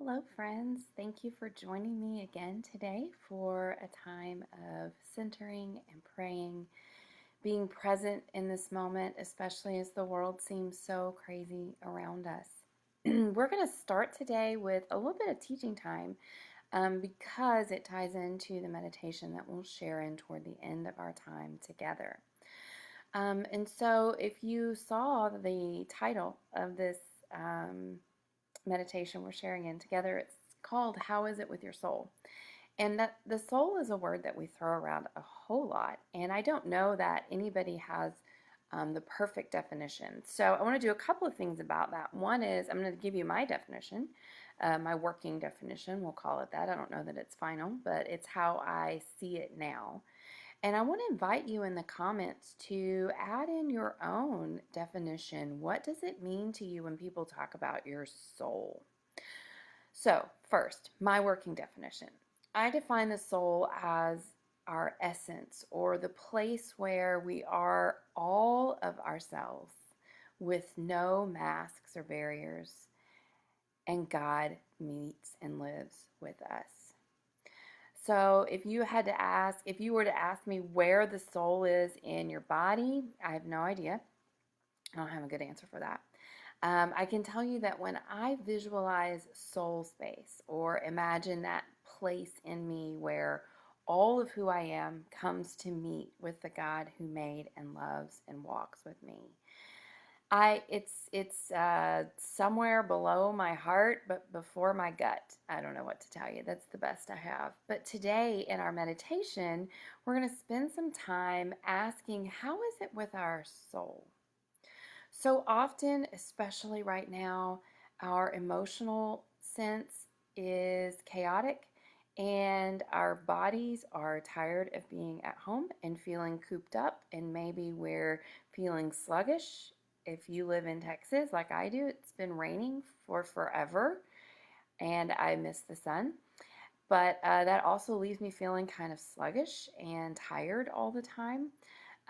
Hello, friends. Thank you for joining me again today for a time of centering and praying, being present in this moment, especially as the world seems so crazy around us. We're going to start today with a little bit of teaching time because it ties into the meditation that we'll share in toward the end of our time together. And so, if you saw the title of this meditation we're sharing in together, it's called How Is It With Your Soul? And that the soul is a word that we throw around a whole lot. And I don't know that anybody has the perfect definition. So I want to do a couple of things about that. One is I'm going to give you my definition, my working definition, we'll call it that. I don't know that it's final, but it's how I see it now. And I want to invite you in the comments to add in your own definition. What does it mean to you when people talk about your soul? So, first, my working definition. I define the soul as our essence, or the place where we are all of ourselves with no masks or barriers, and God meets and lives with us. So, if you were to ask me where the soul is in your body, I have no idea. I don't have a good answer for that. I can tell you that when I visualize soul space or imagine that place in me where all of who I am comes to meet with the God who made and loves and walks with me. It's somewhere below my heart, but before my gut. I don't know what to tell you. That's the best I have. But today in our meditation, we're going to spend some time asking, how is it with our soul? So often, especially right now, our emotional sense is chaotic and our bodies are tired of being at home and feeling cooped up, and maybe we're feeling sluggish. If you live in Texas like I do, it's been raining for forever and I miss the sun. But that also leaves me feeling kind of sluggish and tired all the time.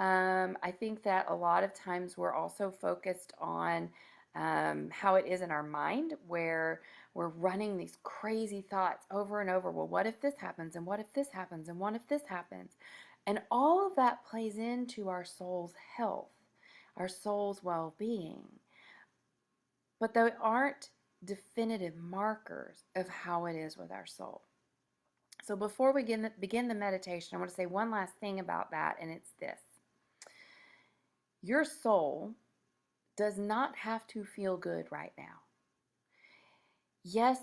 I think that a lot of times we're also focused on how it is in our mind, where we're running these crazy thoughts over and over. Well, what if this happens? And what if this happens? And what if this happens? And all of that plays into our soul's health, our soul's well being. But they aren't definitive markers of how it is with our soul. So before we begin the meditation, I want to say one last thing about that, and it's this. Your soul does not have to feel good right now. Yes,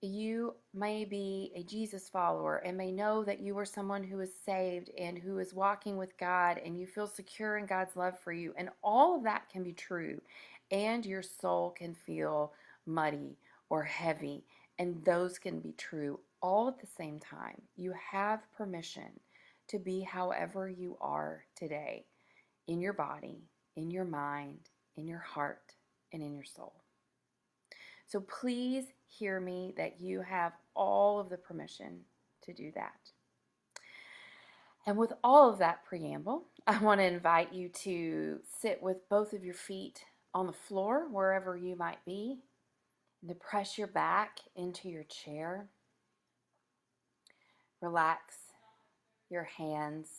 you may be a Jesus follower and may know that you are someone who is saved and who is walking with God and you feel secure in God's love for you. And all of that can be true. And your soul can feel muddy or heavy. And those can be true all at the same time. You have permission to be however you are today, in your body, in your mind, in your heart, and in your soul. So please hear me that you have all of the permission to do that. And with all of that preamble, I want to invite you to sit with both of your feet on the floor, wherever you might be, and to press your back into your chair. Relax your hands.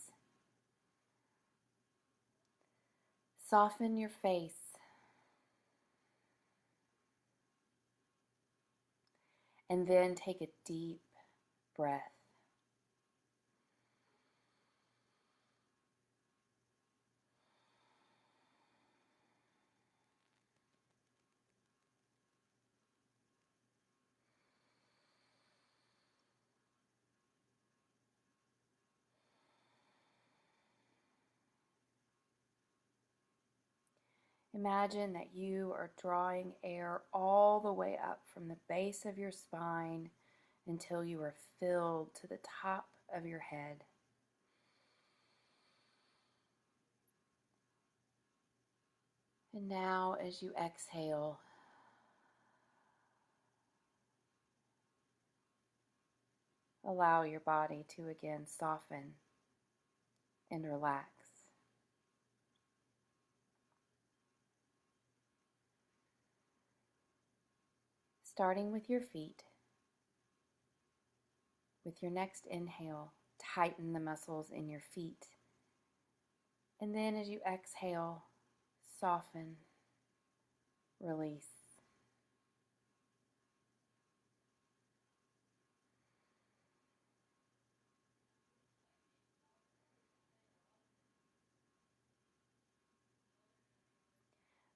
Soften your face. And then take a deep breath. Imagine that you are drawing air all the way up from the base of your spine until you are filled to the top of your head. And now, as you exhale, allow your body to again soften and relax. Starting with your feet, With your next inhale, tighten the muscles in your feet. And then as you exhale, soften, release.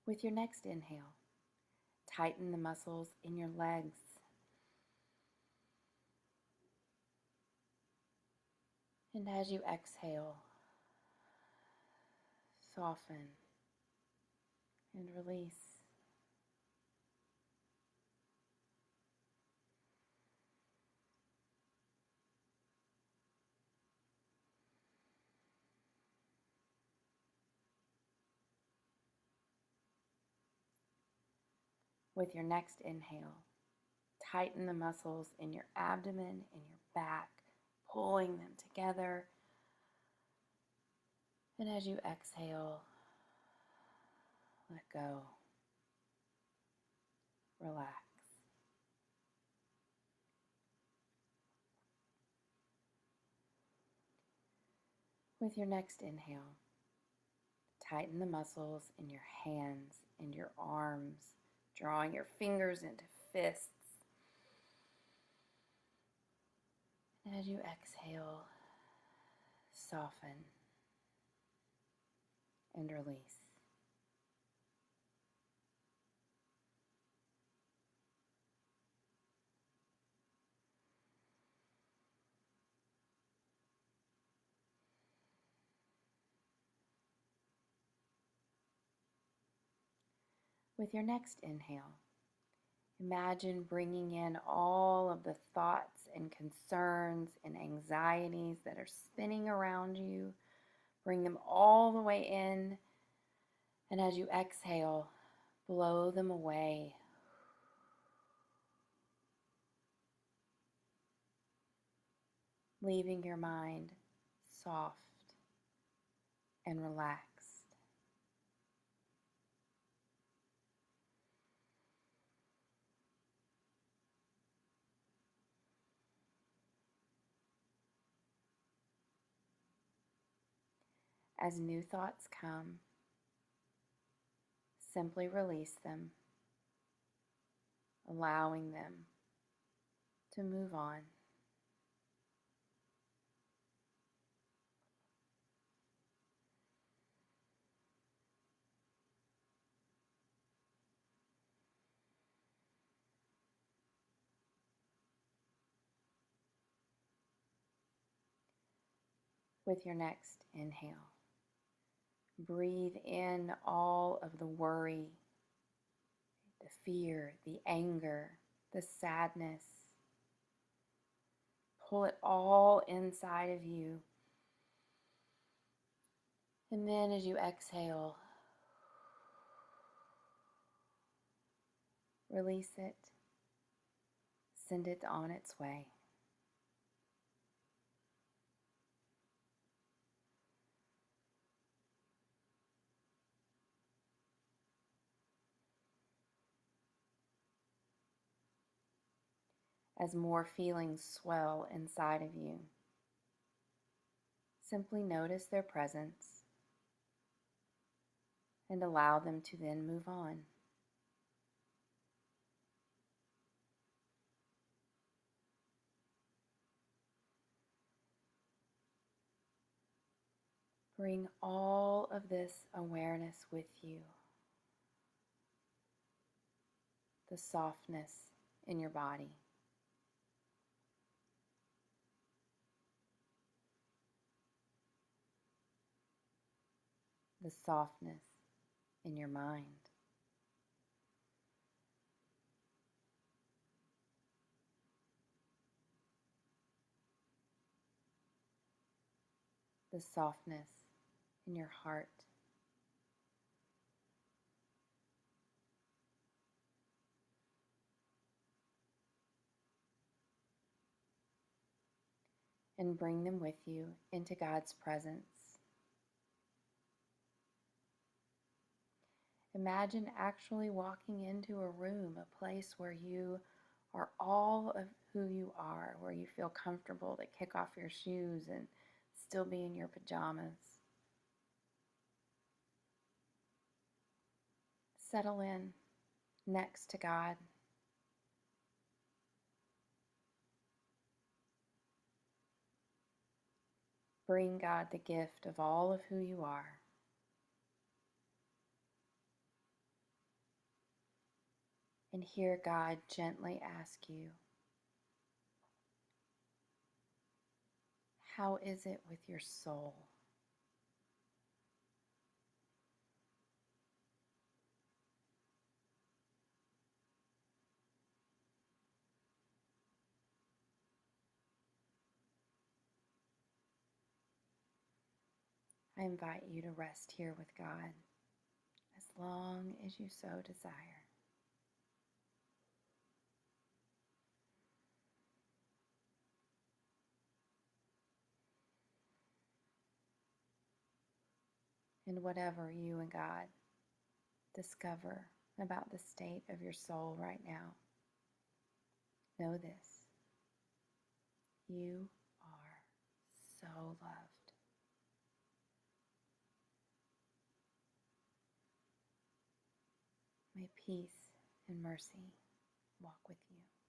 With your next inhale, tighten the muscles in your legs. And as you exhale, soften and release. With your next inhale, tighten the muscles in your abdomen and your back, pulling them together. And as you exhale, let go, relax. With your next inhale, tighten the muscles in your hands and your arms, drawing your fingers into fists. And as you exhale, soften and release. With your next inhale, imagine bringing in all of the thoughts and concerns and anxieties that are spinning around you. Bring them all the way in, and as you exhale, blow them away. Leaving your mind soft and relaxed. As new thoughts come, simply release them, allowing them to move on. With your next inhale, breathe in all of the worry, the fear, the anger, the sadness. Pull it all inside of you. And then as you exhale, release it, send it on its way. As more feelings swell inside of you, simply notice their presence and allow them to then move on. Bring all of this awareness with you, the softness in your body, the softness in your mind. The softness in your heart. And bring them with you into God's presence. Imagine actually walking into a room, a place where you or all of who you are, where you feel comfortable to kick off your shoes and still be in your pajamas. Settle in next to God. Bring God the gift of all of who you are. And hear God gently ask you, how is it with your soul? I invite you to rest here with God as long as you so desire. And whatever you and God discover about the state of your soul right now, know this: you are so loved. May peace and mercy walk with you.